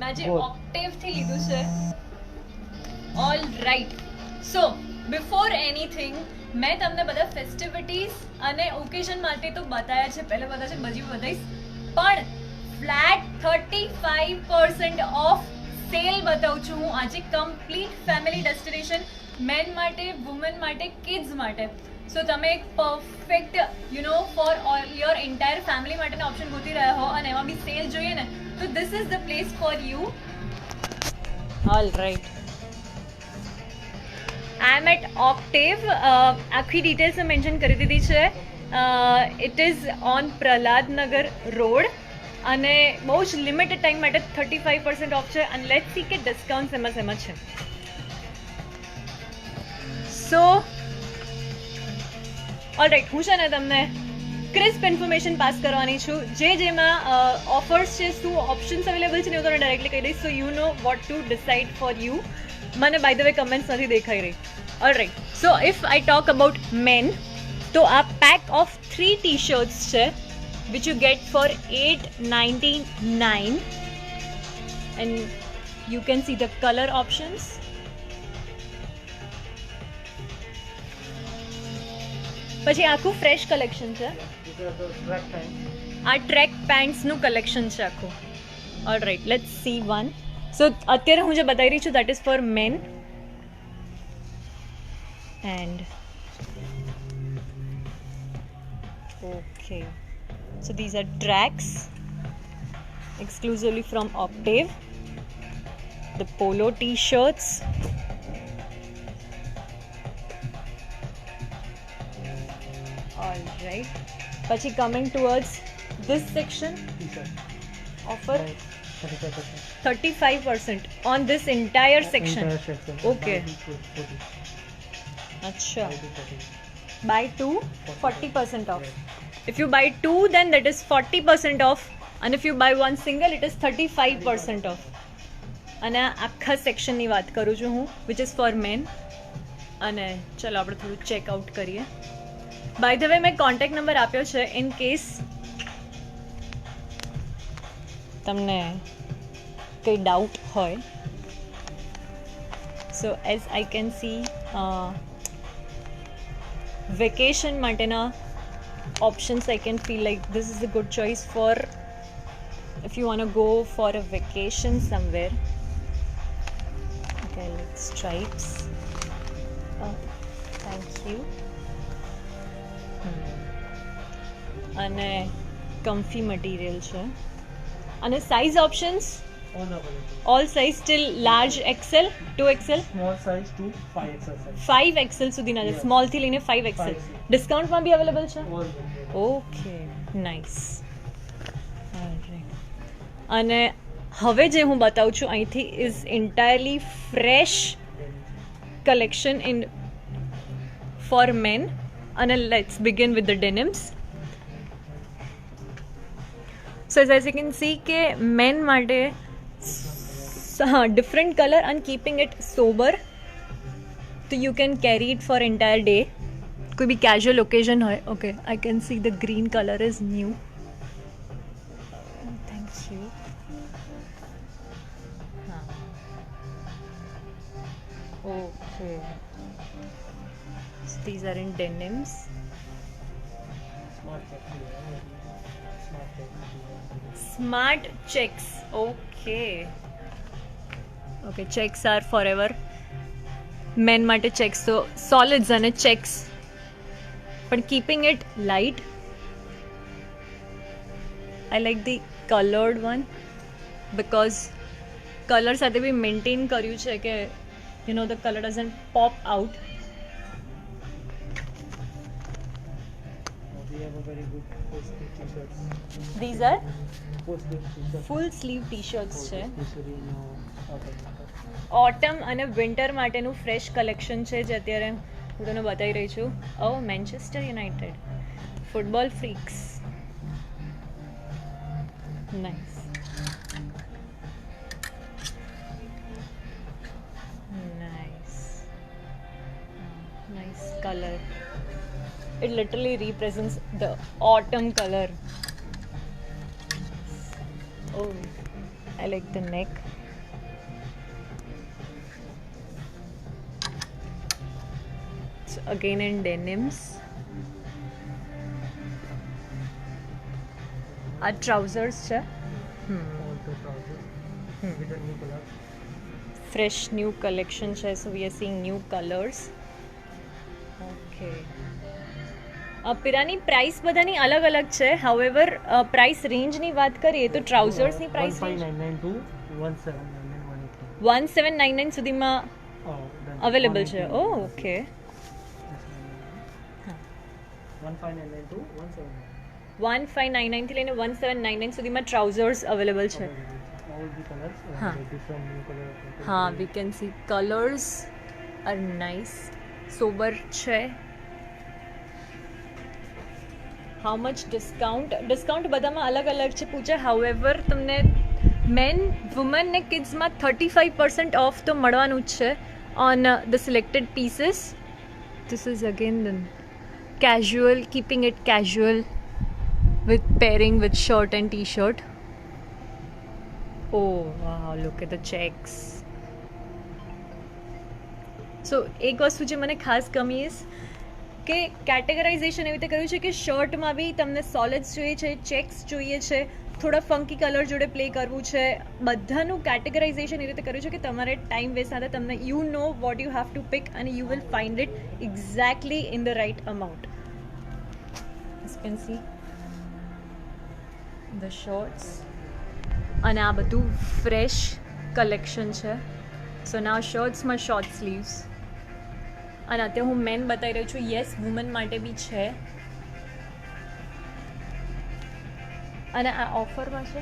મેં જે ઓક્ટેવ થી લીધું છે. All right. સો બિફોર એનીથિંગ મેં તમને બધા ફેસ્ટિવિટીઝ અને ઓકેઝન માટે તો બતાવ્યા છે, પહેલા બધા છે બજી બતાવીશ, પણ ફ્લેટ 35% ઓફ સેલ બતાવું છું હું આજે. કમ્પ્લીટ ફેમિલી ડેસ્ટિનેશન, મેન માટે, વુમેન માટે, કિડ્સ માટે. સો તમે એક perfect for all your entire family માટેના ઓપ્શન ગોતી રહ્યા હો અને એમાં બી સેલ જોઈએ ને, તો this is the place for you. All right. I am at Octave. આખી ડિટેલ્સ મેન્શન કરી દીધી છે. It is on Prahladnagar road અને બહુ જ લિમિટેડ ટાઈમ માટે 35% ઓફ છે. અને લેટ્સ સી કે ડિસ્કાઉન્ટ એમાં છે. સો ઓલરાઈટ, હું છે ને તમને ક્રિસ્પ ઇન્ફોર્મેશન પાસ કરવાની છું. જેમાં ઓફર્સ છે, શું ઓપ્શન્સ અવેલેબલ છે ને હું તમને ડાયરેક્ટલી કહી દઈશ. So you know what to decide for you. મને બાય ધ વે કમેન્ટ્સ નથી દેખાઈ રહી. Alright, so if I talk about men, તો આ પેક ઓફ 3 ટી-શર્ટ્સ છે which you get for $8.99 and you can see the color options. પછી આખું fresh collection છે. આ ટ્રેક પેન્ટ્સનું કલેક્શન છે આખું. Alright, let's see one. So અત્યારે હું જે બતાવી રહી છું that is for men. And okay, so these are tracks exclusively from Octave. The polo t-shirts, all right. Pachi coming towards this section, offer 35% on this entire section. Okay, acha, buy 2 40% off. If you buy 2 then that is 40% off, and if you buy one single it is 35% off. અને આખા સેક્શનની વાત કરું છું હું, which is for men. અને ચલો આપણે થોડું ચેકઆઉટ કરીએ. બાય ધ વે મેં કોન્ટેક્ટ નંબર આપ્યો છે ઇન કેસ તમને કંઈ ડાઉટ હોય. સો as I can see vacation માટેના options, I can feel like this is a good choice for if you want to go for a vacation somewhere. Okay, like stripes. Oh, thank you. અને comfy material છે. અને size options all size till large XL, 2XL, small size to 5XL size. 5XL સુધીના છે. Small થી લઈને 5XL. ડિસ્કાઉન્ટમાં બી available છે. Okay, nice. અને હવે જે હું બતાવું છું અહીંથી is entirely fresh collection in for men. અને let's begin with the denims. So as you can see કે મેન માટે different color and keeping it sober, so you can carry it for entire day. Could be casual occasion hoy. Okay, I can see the green color is new. Thank you. Okay, so these are in denims. Smart checks. Okay, checks are forever. Men માટે checks, so solids અને checks, but keeping it light. I like the colored one because color સાથે બી maintain કર્યું છે કે the color doesn't pop out. We have a very good full sleeve t-shirts. These are Full sleeve full sleeve t-shirts. t-shirts છે. Especially in autumn. Autumn અને winter માટેનું fresh collection છે જે અત્યારે હું તમને બતાવી રહી છું. Oh Manchester United football freaks. Nice. Nice nice colour. It literally represents the autumn color. Oh, I like the neck. So again in denims. આ ટ્રાઉઝર્સ છે. All the trousers with the new color. Fresh new collection છે, so we are seeing new colours. Okay, પેરાની price બધાની અલગ અલગ છે. However price રેન્જની વાત કરીએ તો ટ્રાઉઝર્સની પ્રાઇસ રેન્જ 1599 to 1799 1799 સુધીમાં અવેલેબલ છે. ઓ ઓકે, 1599 to 179. 1599 થી લઈને 1799 સુધીમાં ટ્રાઉઝર્સ અવેલેબલ છે. All the colors, Huh. different new color. હા, we can see colours are nice, sober છે. હાઉ મચ ડિસ્કાઉન્ટ બધામાં અલગ અલગ છે પૂછે. હાઉએવર તમને મેન, વુમન ને કિડ્સમાં 35% ઓફ તો મળવાનું જ છે on the selected pieces. This is again casual, keeping it casual with pairing with shirt and t-shirt. Oh wow, look at the checks. So એક વસ્તુ જે મને ખાસ ગમી is કે કેટેગરાઇઝેશન એવી રીતે કર્યું છે કે શર્ટમાં બી તમને સોલિડ્સ જોઈએ છે, ચેક્સ જોઈએ છે, થોડા ફંકી કલર જોડે પ્લે કરવું છે. બધાનું કેટેગરાઇઝેશન એવી રીતે કર્યું છે કે તમારે ટાઈમ વેસ્ટ ના થાય. તમને you know what you have to pick અને you will find it exactly in the right amount. As you can see the shorts, અને આ બધું ફ્રેશ કલેક્શન છે. સો ના શર્ટ્સમાં શોર્ટ સ્લીવ્સ, અને અત્યારે હું મેન બતાવી રહી છું. યસ, વુમન માટે બી છે. અને આ ઓફરમાં છે,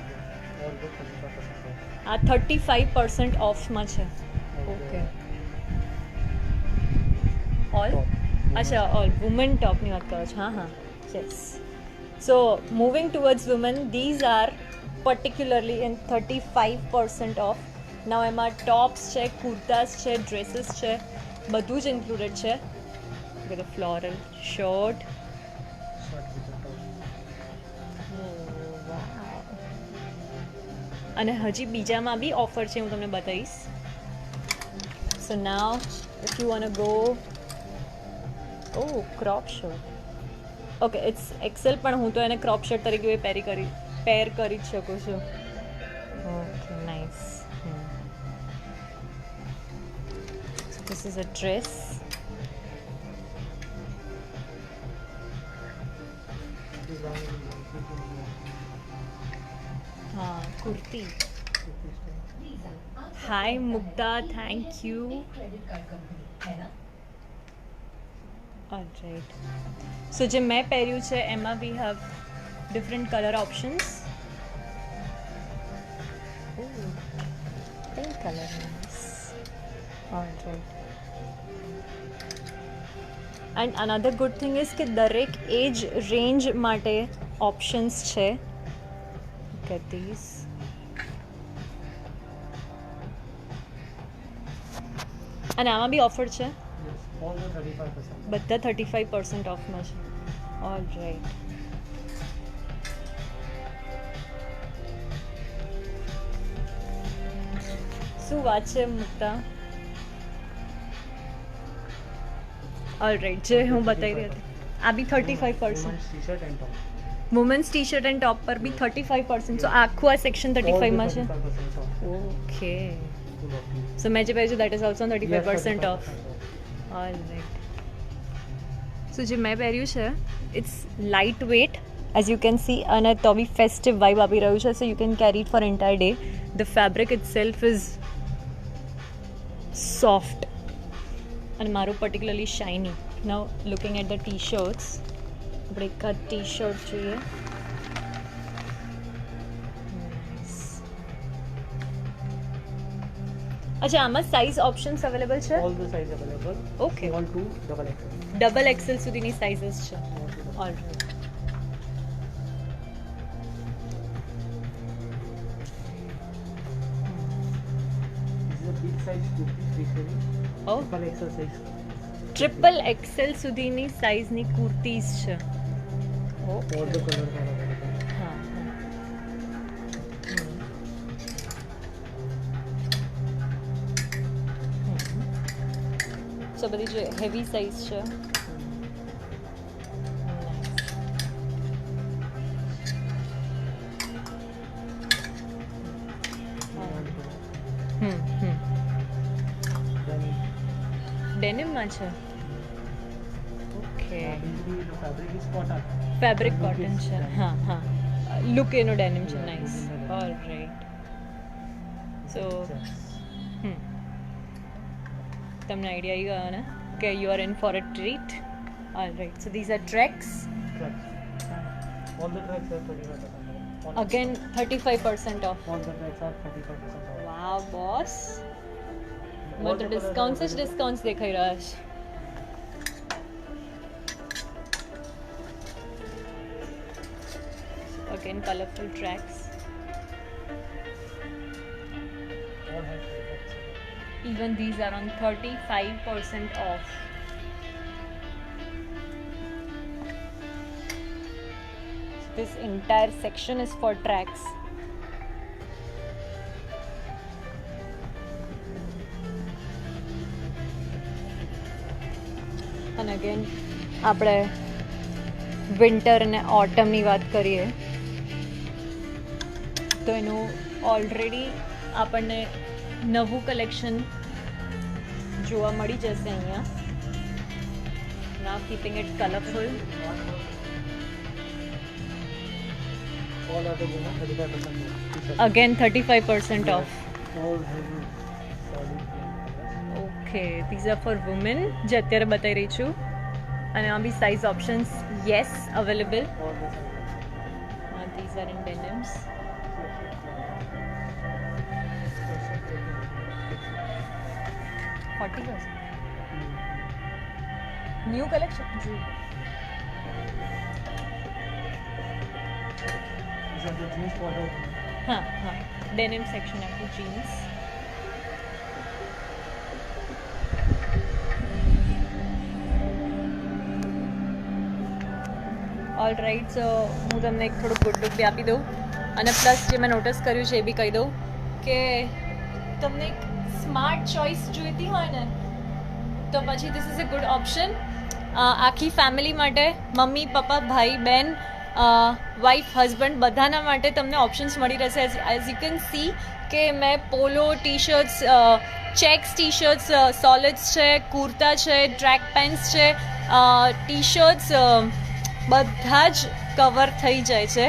All the 35% off. આ 35% ઓફમાં છે. ઓકે, ઓલ, અચ્છા ઓલ વુમન ટોપની વાત કરો છો. હા હા, yes. So moving towards women, these are particularly in 35% off. Now એમાં ટોપ્સ છે, કુર્તાસ છે, ડ્રેસીસ છે, બધું જ ઇન્ક્લુડેડ છે. with a floral short. Short with the top. Oh, wow. અને હજી બીજામાં બી ઓફર છે, હું તમને બતાવીશ. So now if you want to go, oh, crop shirt. Okay, it's XL, પણ હું તો એને ક્રોપ શર્ટ તરીકે પેર કરી જ શકું છું. Okay, nice. So this is a dress. This one હા, kurti. is hi Mugdha, thank you. Alright. So જે મેં પહેર્યું છે એમાં we have different colour options. Pink colour, nice. Alright. And another good thing is કે દરેક એજ રેન્જ માટે options છે. Look at these. અને આમાં બી ઓફર છે. yes, all the 35%. બધા 35% ઓફમાં છે. All right. શું વાત છે મુક્તા? ઓલ રાઈટ, જે હું બતાવી રહી હતી આ બી 35%. Women's t-shirt and top. Women's T shirt and top પર બી 35%. સો આખું આ સેક્શન All the 35માં છે. 35% off. Okay, Full off. So મેં જે પહેર્યું that is also 35% off. 35% all right. So જે મેં પહેર્યું છે it's lightweight as you can see, અને તો બી ફેસ્ટિવ વાઇબ આપી રહ્યું છે. So you can carry it for entire day. The fabric itself is soft અને મારું particularly shiny. Now looking at the T shirts, આપણે એકાદ ટી શર્ટ જોઈએ. અચ્છા, આમાં સાઇઝ ઓપ્શન્સ અવેલેબલ છે. All the size available. Okay. Small to double XL. Double XL સુધીની sizes છે. Small to double. Alright. This is a big size kurti, 3/4. Oh, Double XL size. Triple XL સુધીની સાઇઝની કુર્તીઝ છે. All the colors are available. હા, હા. સો બધી જે heavy size છે. ડેનિમમાં છે. ઓકે, ફેબ્રિક કોટન છે. હા હા, લુક એનો ડેનિમ છે. નાઇસ. All right. સો તમને આઈડિયા આવી ગયો ને કે you are in for a treat. All right. So these are tracks. All the tracks are 35% off. Again 35% off. All the tracks are 35% off. Wow boss, મને All તો the discounts જ colours are discounts દેખાઈ રહ્યા છે. Again, colorful tracks. All have 35%. Even these are on 35% off. This entire section is for tracks. And again, આપણે winter અને ઓટમની વાત કરીએ તો એનું ઓલરેડી આપણને નવું કલેક્શન જોવા મળી જશે અહીંયા. Now keeping it colourful. All are the 35% off. T-shirt. Again 35% off. All have solid plain colors. Okay, these are for women જે અત્યારે બતાવી રહી છું. અને આ બી size options yes available. All the sizes. These are in denims. 40%. New collection. These are the jeans for the હા હા, ડેનિમ સેક્શન આખું જીન્સ. All right. સો હું તમને એક થોડું ગુડ લુક બી આપી દઉં અને પ્લસ જે મેં નોટિસ કર્યું છે એ બી કહી દઉં કે તમને એક સ્માર્ટ ચોઇસ જોઈતી હોય ને તો પછી this is a good option. આખી ફેમિલી માટે, મમ્મી પપ્પા ભાઈ બહેન વાઈફ હસબન્ડ બધાના માટે તમને ઓપ્શન્સ મળી રહેશે. એઝ યુ કેન સી કે મેં polo T shirts, checks T shirts, solids છે, કુર્તા છે, ટ્રેક પેન્ટ્સ છે, ટી શર્ટ્સ બધા જ કવર થઈ જાય છે.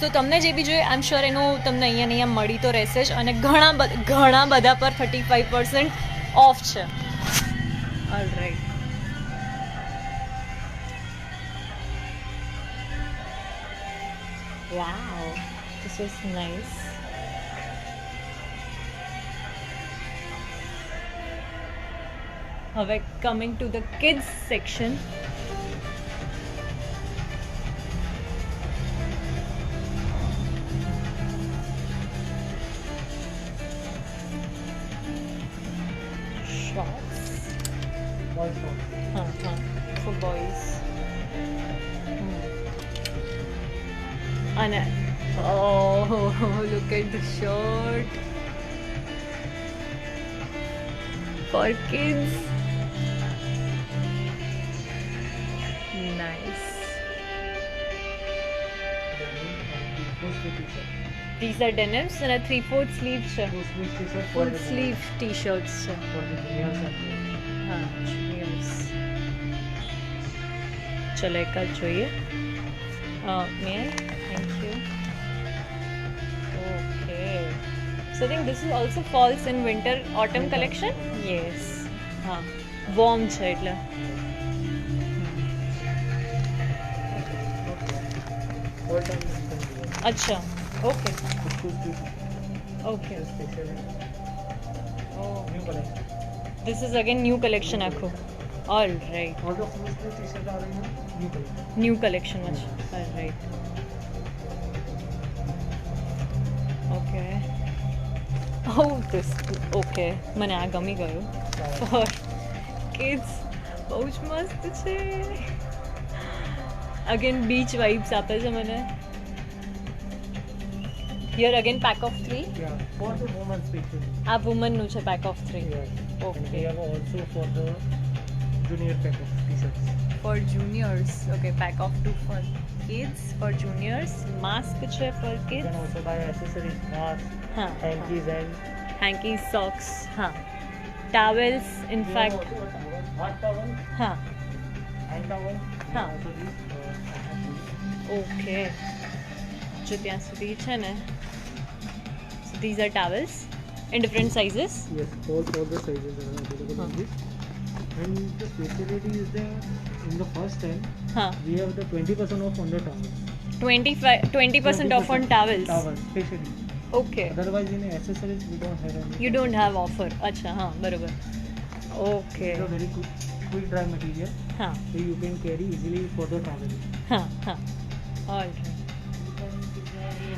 સો તમને જે બી જોઈએ આઈ એમ શ્યોર એનું તમને અહીંયા ને અહીંયા મળી તો રહેશે જ. અને ઘણા બધા પર 35% ઓફ છે. All right. Wow, this is nice. હવે coming to the kids section. Shorts. boys shorts. For boys. And oh, look at the shirt for kids. Nice. These are denims and a 3/4 sleeve છે. Full sleeve t-shirt for Full the sleeve t-shirts છે. for the juniors and હા, yes. ચલો એક જ જોઈએ. May I? Thank you. Okay. So I think this is also falls in winter autumn collection. Yes. હા, warm છે એટલે. all time you can do it. અચ્છા, okay. Full sleeve Okay. special Oh, new collection. this is again new collection આખું. All right. All the full sleeve t-shirt are in new collection. New collection માં છે. All right. Okay. Oh, this. Okay. મને આ ગમી ગયું. For kids. બહુ જ મસ્ત છે. Again beach vibes આપે છે મને. Here again pack of 3. Yeah, for the women special. આ વુમનનું છે pack of 3. Yes. And Okay. we have also for the junior pack of t-shirts. For juniors. Okay, pack of 2 for kids. For juniors. Mask છે for You kids. can also buy accessories, masks, હા. hankies and Hankies, socks. હા. Towels, in fact. hot towel, હા. hand towel. Huh. Also these. Okay. જો ત્યાં સુધી છે ને. So these are towels in different sizes. Yes, all the sizes are available Huh. in this. And the specialty is that in the first time હા. we have the 20% off on the towels. 20% off on towels. Towels, specially. Okay. Otherwise in accessories we don't have any. You don't have offer. અચ્છા હા બરોબર. Okay. It's a very quick dry material, હા so you can carry easily for the traveling. હા હા. All right.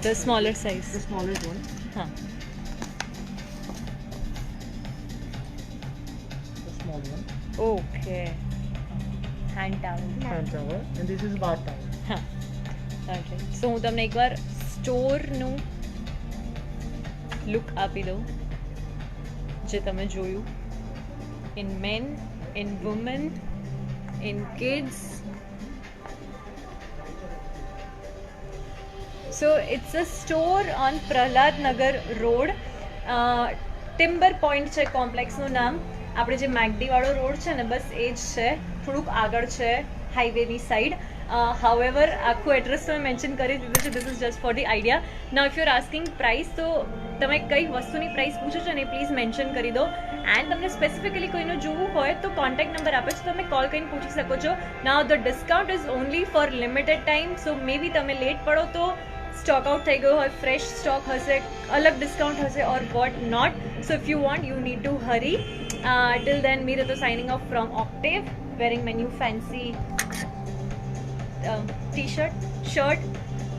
The smaller size. The smallest one. હા. The small one. Okay. Hand towel. Hand towel. And this is bath towel. હા. Alright. So હું તમને એકવાર સ્ટોરનું look આપી દઉં જે તમે જોયું in man in woman in kids. So it's a store on Prahlad Nagar Road. Timber point છે કોમ્પ્લેક્સનું નામ. આપણે જે મેગડી વાળો રોડ છે ને બસ એ જ છે, થોડુંક આગળ છે હાઈવેની સાઈડ. હાઉએવર આખું એડ્રેસ તો મેં મેન્શન કરી દીધું છે. This is just for the idea. Now if you are asking price, તો તમે કઈ વસ્તુની પ્રાઇસ પૂછો છો ને એ પ્લીઝ મેન્શન કરી દો. એન્ડ તમને સ્પેસિફિકલી કોઈનું જોવું હોય તો કોન્ટેક્ટ નંબર આપે છે, તમે કોલ કરીને પૂછી શકો છો. Now the discount is only for limited time. So maybe તમે લેટ પડો તો સ્ટોક આઉટ થઈ ગયો હોય, ફ્રેશ સ્ટોક હશે, અલગ ડિસ્કાઉન્ટ હશે or what not. So if you want you need to hurry. Till then મીરે તો signing off from Octave, wearing my new fancy T-shirt, shirt,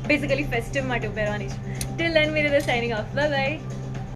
basically festive માટે પહેરવાની છે. ટિલ દેન મીરે તો સાઇનિંગ ઓફ. Bye bye.